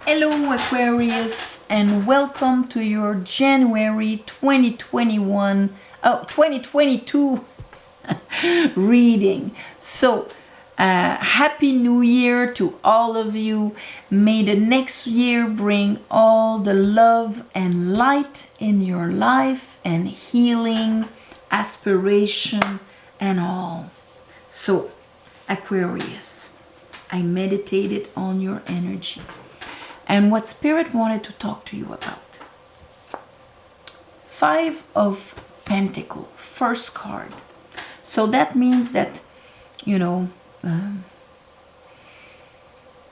Hello Aquarius, and welcome to your January 2022 reading. So, Happy New Year to all of you. May the next year bring all the love and light in your life and healing, aspiration, and all. So, Aquarius, I meditated on your energy and what Spirit wanted to talk to you about. 5 of Pentacles, first card. So that means that,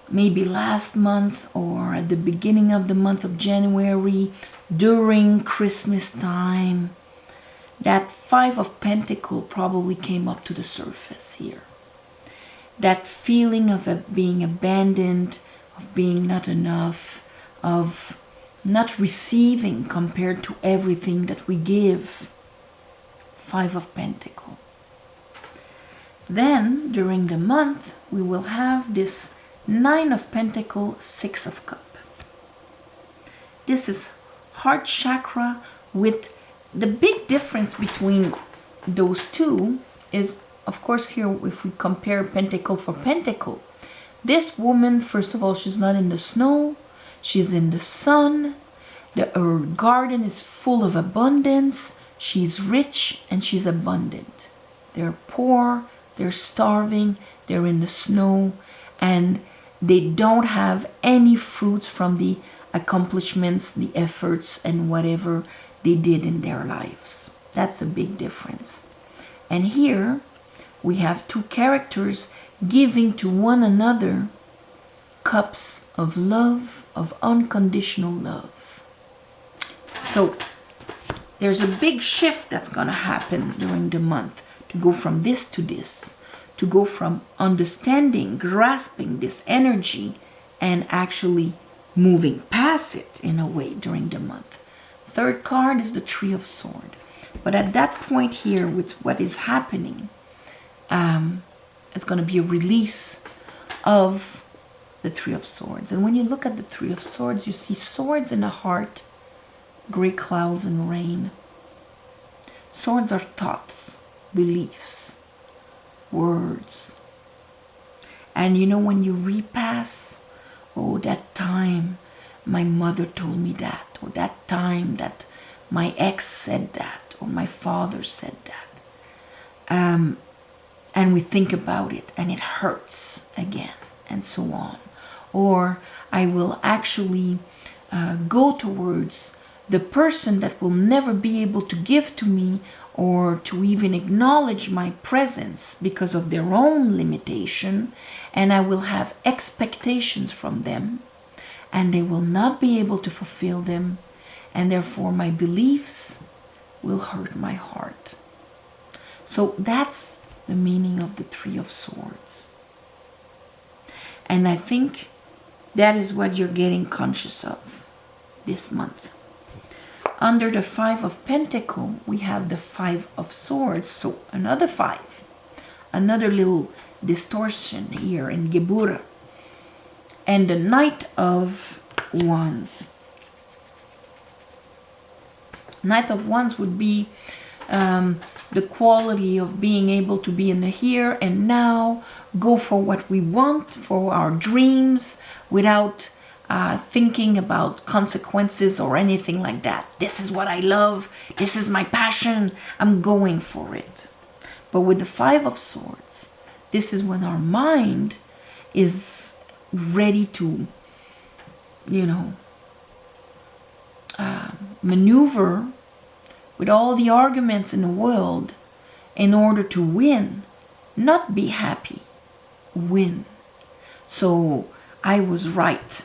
maybe last month or at the beginning of the month of January, during Christmas time, that 5 of Pentacles probably came up to the surface here. That feeling of being abandoned, of being not enough, of not receiving compared to everything that we give. 5 of Pentacles. Then, during the month, we will have this 9 of Pentacles, 6 of Cups. This is heart chakra, with the big difference between those two is, of course, here if we compare Pentacle for Pentacle, this woman, first of all, she's not in the snow, she's in the sun, her garden is full of abundance, she's rich and she's abundant. They're poor, they're starving, they're in the snow, and they don't have any fruits from the accomplishments, the efforts, and whatever they did in their lives. That's the big difference. And here we have 2 characters giving to one another cups of love, of unconditional love. So there's a big shift that's going to happen during the month, to go from this to this, to go from understanding, grasping this energy, and actually moving past it in a way during the month. Third card is the 3 of Swords. But at that point here, with what is happening, it's going to be a release of the 3 of Swords. And when you look at the 3 of Swords, you see swords in the heart, gray clouds and rain. Swords are thoughts, beliefs, words. And when you repass, oh, that time my mother told me that, or that time that my ex said that, or my father said that. And we think about it and it hurts again, and so on. Or I will actually go towards the person that will never be able to give to me or to even acknowledge my presence because of their own limitation, and I will have expectations from them and they will not be able to fulfill them, and therefore my beliefs will hurt my heart. So that's the meaning of the 3 of Swords. And I think that is what you're getting conscious of this month. Under the 5 of Pentacles, we have the 5 of Swords, so another 5. Another little distortion here in Gebura. And the Knight of Wands. Knight of Wands would be the quality of being able to be in the here and now, go for what we want, for our dreams, without thinking about consequences or anything like that. This is what I love, this is my passion, I'm going for it. But with the 5 of Swords, this is when our mind is ready to, maneuver with all the arguments in the world in order to win, not be happy, win. So I was right.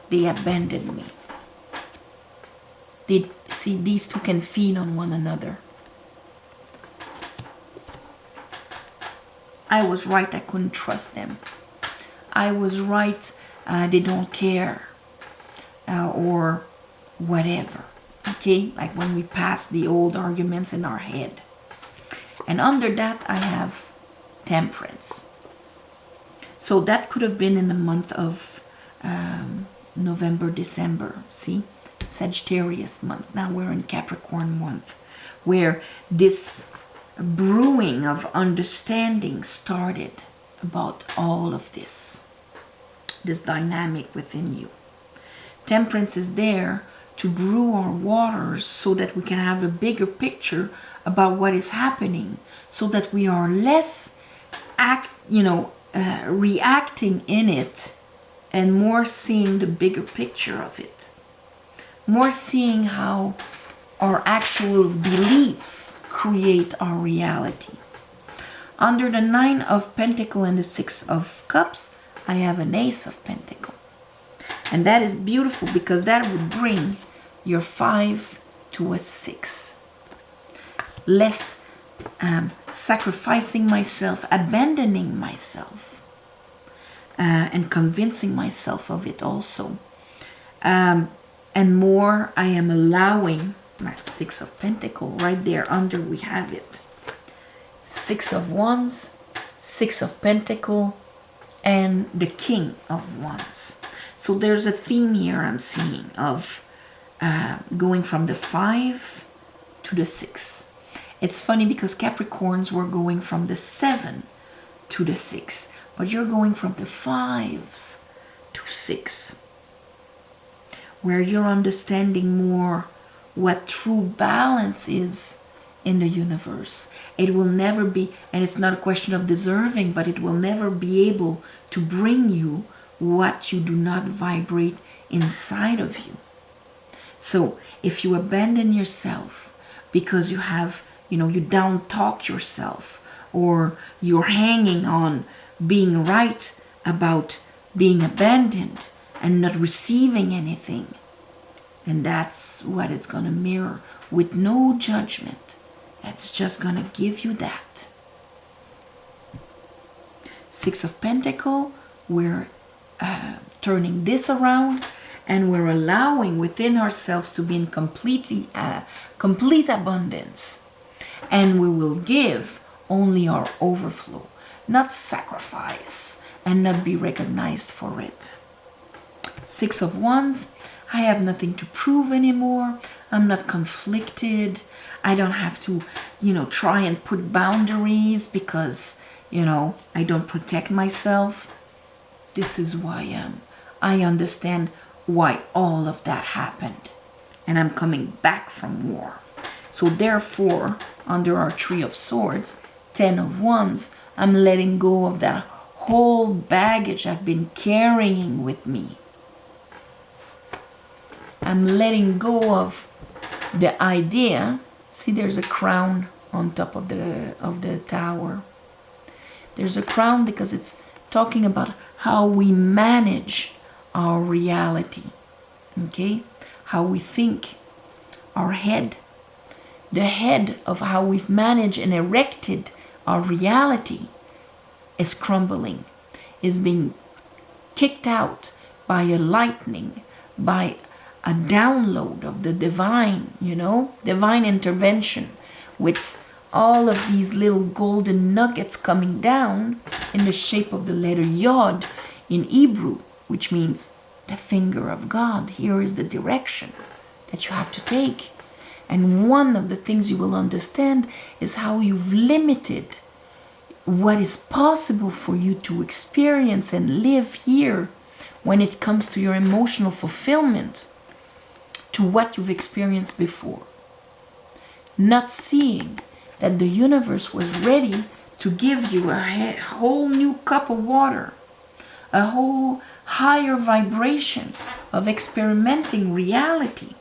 They abandoned me. These 2 can feed on one another. I was right, I couldn't trust them. I was right, they don't care, or whatever. Okay, like when we pass the old arguments in our head. And under that I have Temperance. So that could have been in the month of November, December, see? Sagittarius month. Now we're in Capricorn month, where this brewing of understanding started about all of this dynamic within you. Temperance is there to brew our waters so that we can have a bigger picture about what is happening, so that we are less reacting in it, and more seeing the bigger picture of it, more seeing how our actual beliefs create our reality. Under the 9 of Pentacles and the 6 of Cups, I have an Ace of Pentacles. And that is beautiful, because that would bring your 5 to a 6. Less sacrificing myself, abandoning myself, and convincing myself of it also. And more, I am allowing my 6 of Pentacles right there under, we have it. 6 of Wands, 6 of Pentacles, and the King of Wands. So there's a theme here I'm seeing of going from the 5 to the 6. It's funny because Capricorns were going from the 7 to the 6, but you're going from the 5s to 6, where you're understanding more what true balance is in the universe. It will never be, and it's not a question of deserving, but it will never be able to bring you what you do not vibrate inside of you. So if you abandon yourself because you have, you down talk yourself, or you're hanging on being right about being abandoned and not receiving anything, and that's what it's going to mirror with no judgment. It's just going to give you that. 6 of Pentacles, we're turning this around, and we're allowing within ourselves to be in complete abundance. And we will give only our overflow, not sacrifice and not be recognized for it. 6 of Wands, I have nothing to prove anymore. I'm not conflicted. I don't have to, try and put boundaries because, I don't protect myself. This is who I am. I understand why all of that happened. And I'm coming back from war. So therefore, under our 3 of Swords, 10 of Wands, I'm letting go of that whole baggage I've been carrying with me. I'm letting go of the idea. See, there's a crown on top of the tower. There's a crown because it's talking about how we manage our reality. Okay? How we think. Our head. The head of how we've managed and erected our reality is crumbling, is being kicked out by a lightning, by a download of the divine, divine intervention, with all of these little golden nuggets coming down in the shape of the letter Yod in Hebrew, which means the finger of God. Here is the direction that you have to take. And one of the things you will understand is how you've limited what is possible for you to experience and live here when it comes to your emotional fulfillment to what you've experienced before. Not seeing that the universe was ready to give you a whole new cup of water, a whole higher vibration of experimenting reality,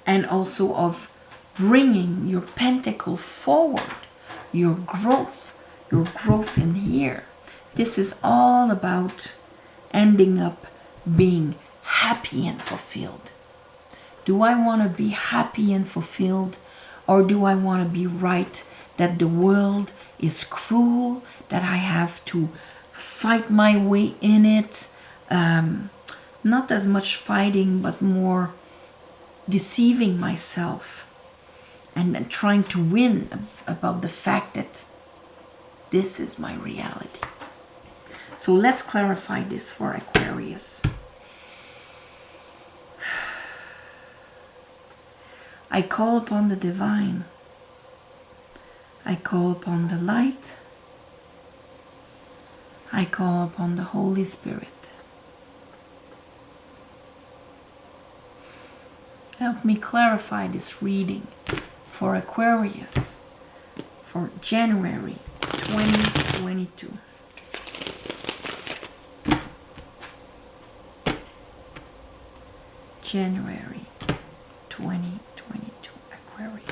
and also of bringing your pentacle forward, your growth in here. This is all about ending up being happy and fulfilled. Do I want to be happy and fulfilled, or do I want to be right that the world is cruel, that I have to fight my way in it? Not as much fighting, but more deceiving myself and trying to win about the fact that this is my reality. So let's clarify this for Aquarius. I call upon the divine. I call upon the light. I call upon the Holy Spirit. Help me clarify this reading for Aquarius for January 2022. January 2022, Aquarius.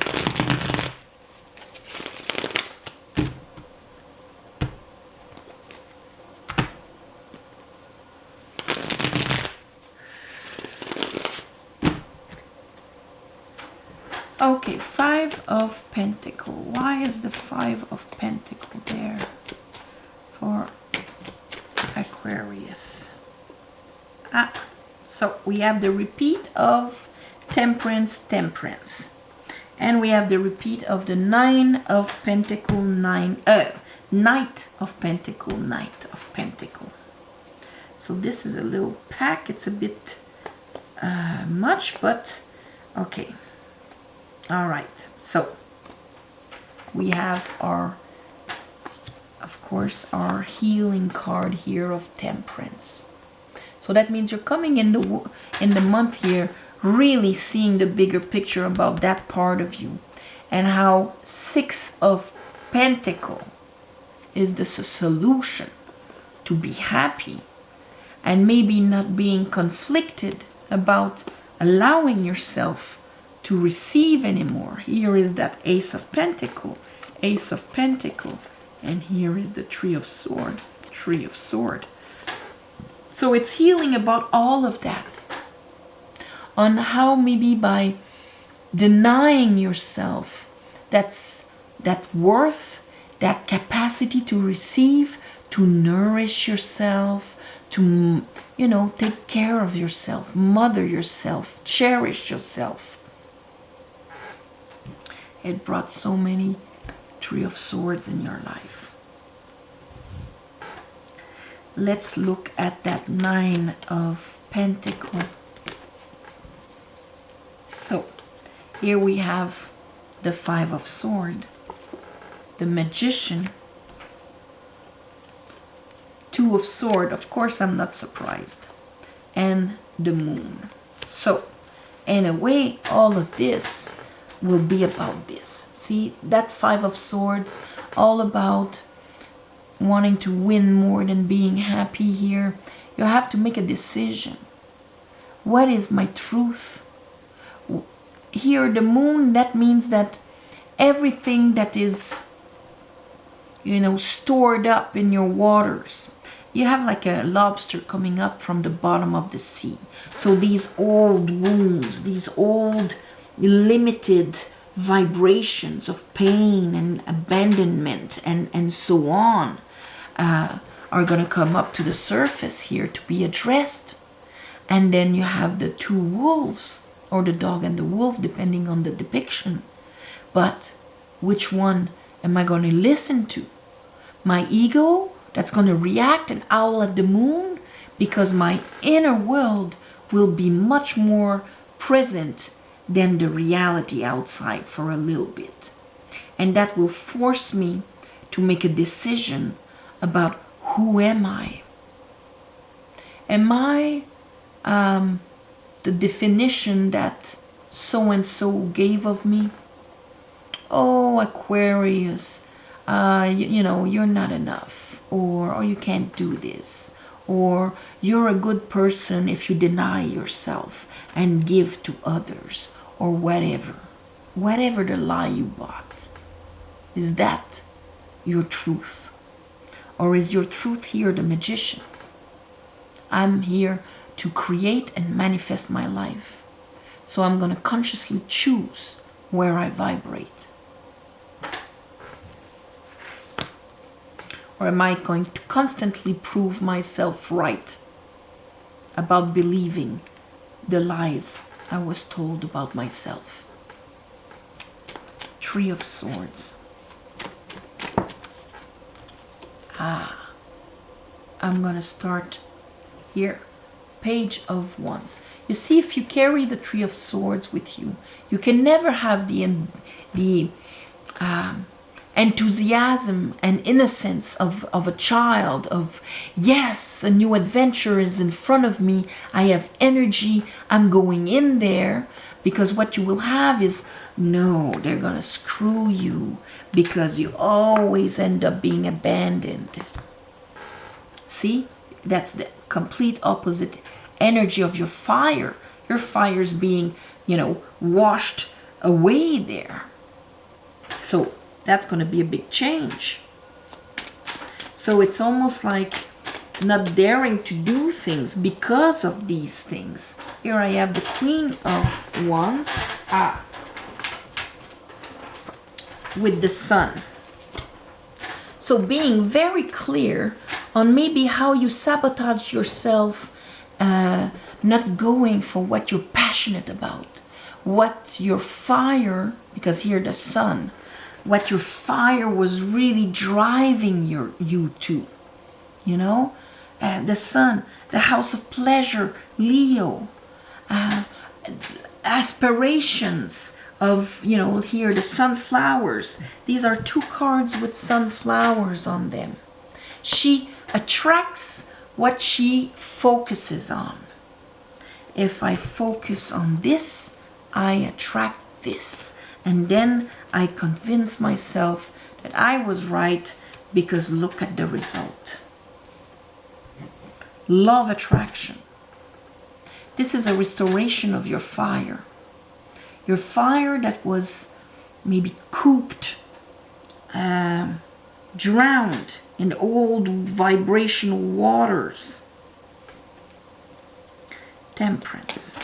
Okay, Five of Pentacles. Why is the Five of Pentacles there for Aquarius? So we have the repeat of Temperance, Temperance. And we have the repeat of the Nine of Pentacles, Knight of Pentacles, Knight of Pentacles. So this is a little pack. It's a bit much, but okay. All right. So we have our, of course, our healing card here of Temperance. So that means you're coming in the month here really seeing the bigger picture about that part of you, and how Six of Pentacles is the solution to be happy, and maybe not being conflicted about allowing yourself to receive anymore. Here is that Ace of Pentacles, Ace of Pentacles, and here is the Tree of Sword, Tree of Sword. So it's healing about all of that, on how maybe by denying yourself that worth, that capacity to receive, to nourish yourself, to, you know, take care of yourself, mother yourself, cherish yourself. It brought so many Tree of Swords in your life. Let's look at that Nine of Pentacles. So here we have the Five of Swords, the Magician, Two of Swords, of course I'm not surprised, and the Moon. So in a way, all of this will be about this. See, that Five of Swords, all about wanting to win more than being happy here. You have to make a decision. What is my truth? Here, the Moon, that means that everything that is, you know, stored up in your waters. You have like a lobster coming up from the bottom of the sea. So these old wounds, these old limited vibrations of pain and abandonment and so on are going to come up to the surface here to be addressed. And then you have the two wolves, or the dog and the wolf, depending on the depiction. But which one am I going to listen to? My ego, that's going to react and howl at the moon, because my inner world will be much more present than the reality outside for a little bit. And that will force me to make a decision about who am I? Am I the definition that so-and-so gave of me? Oh, Aquarius, you know, you're not enough, or you can't do this, or you're a good person if you deny yourself and give to others, or whatever the lie you bought. Is that your truth? Or is your truth here the Magician? I'm here to create and manifest my life. So I'm going to consciously choose where I vibrate. Or am I going to constantly prove myself right about believing the lies I was told about myself? Tree of Swords. I'm going to start here. Page of Wands. You see, if you carry the Three of Swords with you, you can never have the enthusiasm and innocence of a child, of yes, a new adventure is in front of me, I have energy, I'm going in there. Because what you will have is, no, they're gonna screw you, because you always end up being abandoned. See, that's the complete opposite energy of your fire. Your fire's being, washed away there. So that's going to be a big change. So it's almost like not daring to do things because of these things. Here I have the Queen of Wands with the Sun. So being very clear on maybe how you sabotage yourself, not going for what you're passionate about, what your fire, because here the Sun, what your fire was really driving you to, the Sun, the house of pleasure, Leo, aspirations of, here the sunflowers. These are two cards with sunflowers on them. She attracts what she focuses on. If I focus on this, I attract this. And then I convince myself that I was right, because look at the result. Law of attraction. This is a restoration of your fire. Your fire that was maybe cooped, drowned in old vibrational waters. Temperance.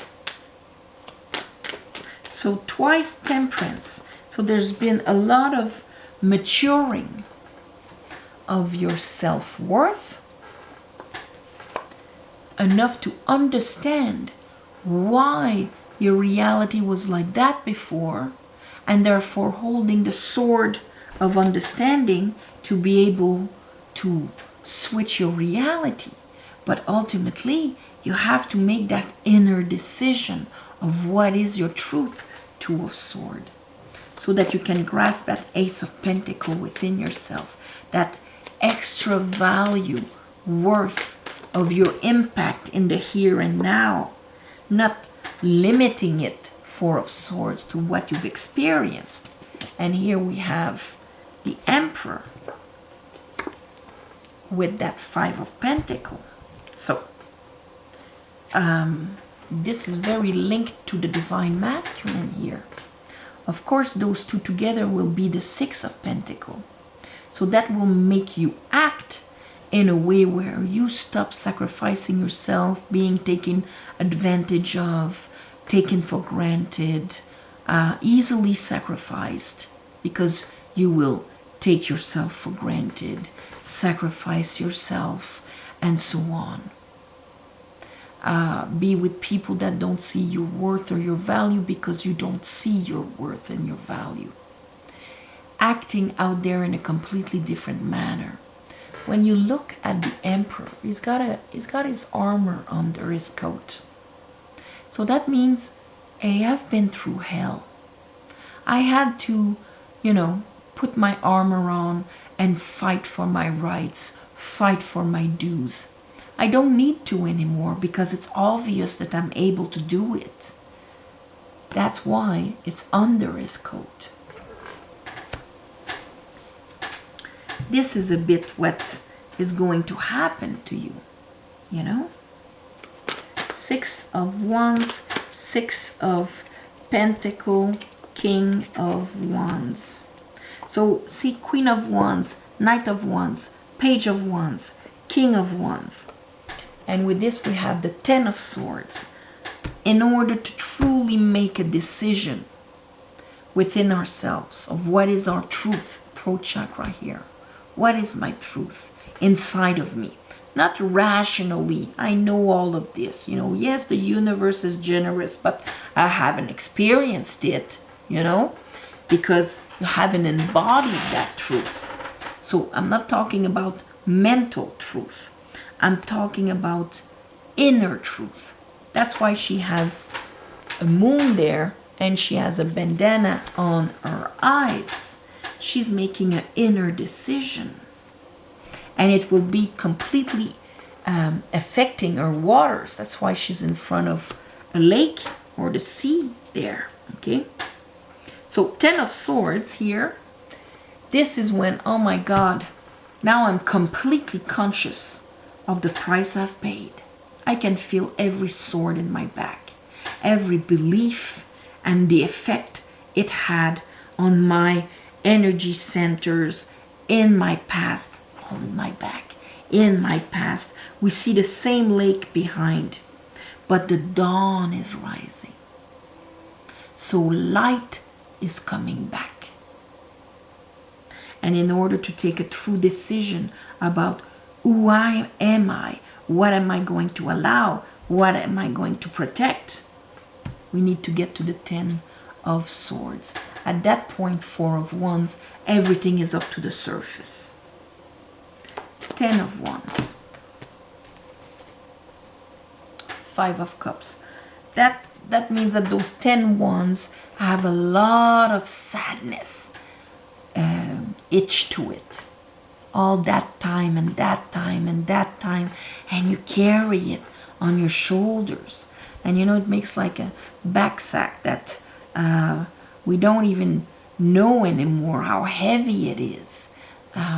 So twice Temperance. So there's been a lot of maturing of your self-worth, enough to understand why your reality was like that before, and therefore holding the sword of understanding to be able to switch your reality. But ultimately, you have to make that inner decision of what is your truth, Two of Swords, so that you can grasp that Ace of Pentacles within yourself, that extra value, worth of your impact in the here and now, not limiting it, Four of Swords, to what you've experienced. And here we have the Emperor with that Five of Pentacles. So this is very linked to the Divine Masculine here. Of course, those two together will be the Six of Pentacles. So that will make you act in a way where you stop sacrificing yourself, being taken advantage of, taken for granted, easily sacrificed, because you will take yourself for granted, sacrifice yourself, and so on. Be with people that don't see your worth or your value because you don't see your worth and your value. Acting out there in a completely different manner. When you look at the Emperor, he's got his armor under his coat. So that means I have been through hell. I had to, put my armor on and fight for my rights, fight for my dues. I don't need to anymore because it's obvious that I'm able to do it. That's why it's under his coat. This is a bit what is going to happen to you, Six of Wands, Six of Pentacles, King of Wands. So see, Queen of Wands, Knight of Wands, Page of Wands, King of Wands. And with this we have the Ten of Swords. In order to truly make a decision within ourselves of what is our truth, throat chakra here. What is my truth inside of me? Not rationally, I know all of this. Yes, the universe is generous, but I haven't experienced it, because you haven't embodied that truth. So I'm not talking about mental truth. I'm talking about inner truth. That's why she has a moon there and she has a bandana on her eyes. She's making an inner decision. And it will be completely affecting her waters. That's why she's in front of a lake or the sea there. Okay? So 10 of Swords here. This is when, oh my God, now I'm completely conscious of the price I've paid. I can feel every sword in my back, every belief and the effect it had on my energy centers in my past. All in my back, in my past. We see the same lake behind, but the dawn is rising. So light is coming back. And in order to take a true decision about who am I, what am I going to allow, what am I going to protect, we need to get to the 10 of Swords. At that point, 4 of Wands, everything is up to the surface. 10 of Wands. 5 of Cups. That means that those 10 wands have a lot of sadness itch to it. All that time and that time and that time, and you carry it on your shoulders. And you know, it makes like a backsack that we don't even know anymore how heavy it is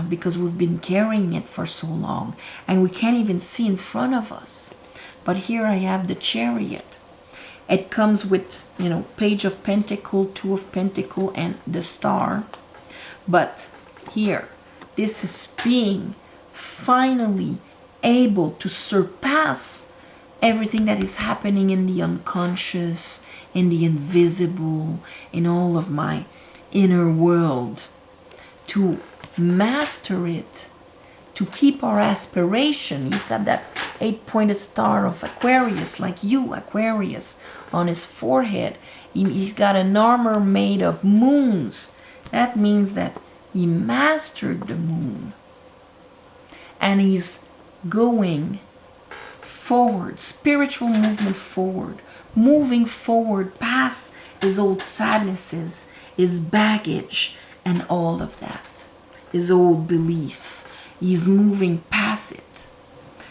because we've been carrying it for so long and we can't even see in front of us. But here I have the Chariot. It comes with, you know, Page of Pentacle, 2 of Pentacle, and the Star. But here, this is being finally able to surpass everything that is happening in the unconscious, in the invisible, in all of my inner world, to master it, to keep our aspiration. He's got that 8-pointed star of Aquarius, like you, Aquarius, on his forehead. He's got an armor made of moons. That means that he mastered the moon. And he's going forward, spiritual movement forward, moving forward past his old sadnesses, his baggage, and all of that, his old beliefs. He's moving past it.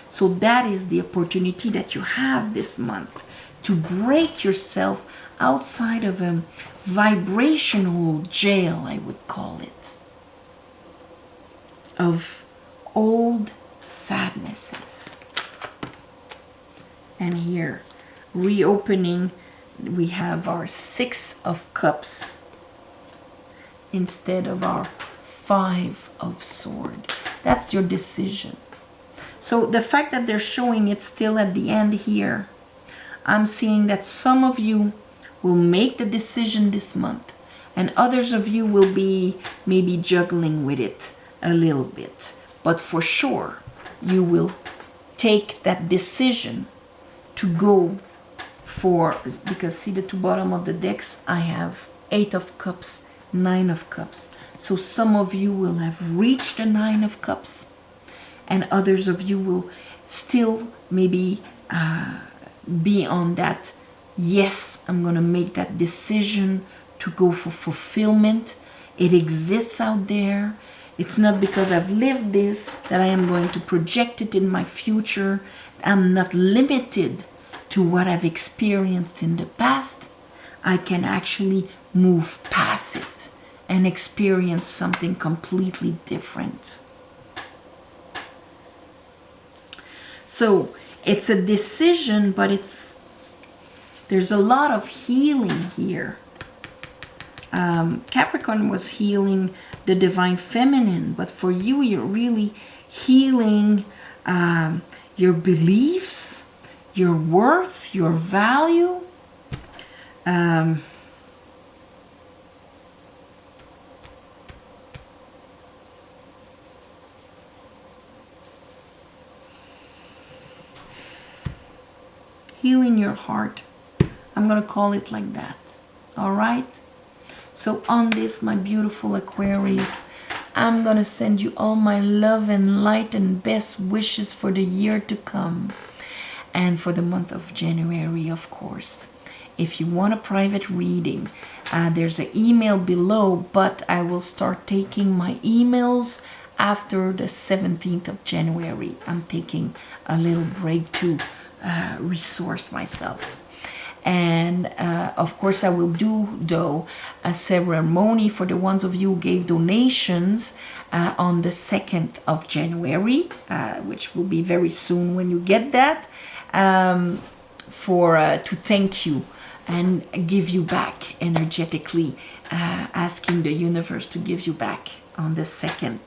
So that is the opportunity that you have this month to break yourself outside of a vibrational jail, I would call it, of old sadnesses. And here, reopening, we have our 6 of Cups instead of our 5 of Swords. That's your decision. So the fact that they're showing it still at the end here, I'm seeing that some of you will make the decision this month, and others of you will be maybe juggling with it a little bit. But for sure, you will take that decision to go for, because see the 2 bottom of the decks, I have 8 of Cups, 9 of Cups. So some of you will have reached the 9 of Cups, and others of you will still maybe be on that, yes, I'm going to make that decision to go for fulfillment. It exists out there. It's not because I've lived this that I am going to project it in my future. I'm not limited to what I've experienced in the past. I can actually move past it and experience something completely different. So it's a decision, but there's a lot of healing here. Capricorn was healing the divine feminine, but for you, you're really healing your beliefs, your worth, your value. Healing your heart. I'm going to call it like that. All right? So on this, my beautiful Aquarius, I'm gonna send you all my love and light and best wishes for the year to come, and for the month of January, of course. If you want a private reading, there's an email below, but I will start taking my emails after the 17th of January. I'm taking a little break to resource myself. And of course I will do, though, a ceremony for the ones of you who gave donations on the 2nd of January, which will be very soon when you get that, to thank you and give you back energetically, asking the universe to give you back on the 2nd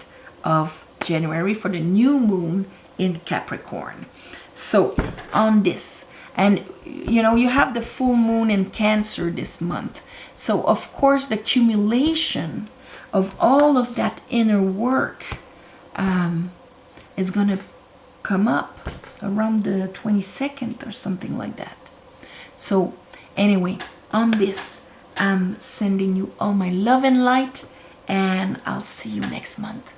of January for the new moon in Capricorn. So on this, and you know, you have the full moon in Cancer this month. So of course the accumulation of all of that inner work is going to come up around the 22nd or something like that. So anyway, on this, I'm sending you all my love and light, and I'll see you next month.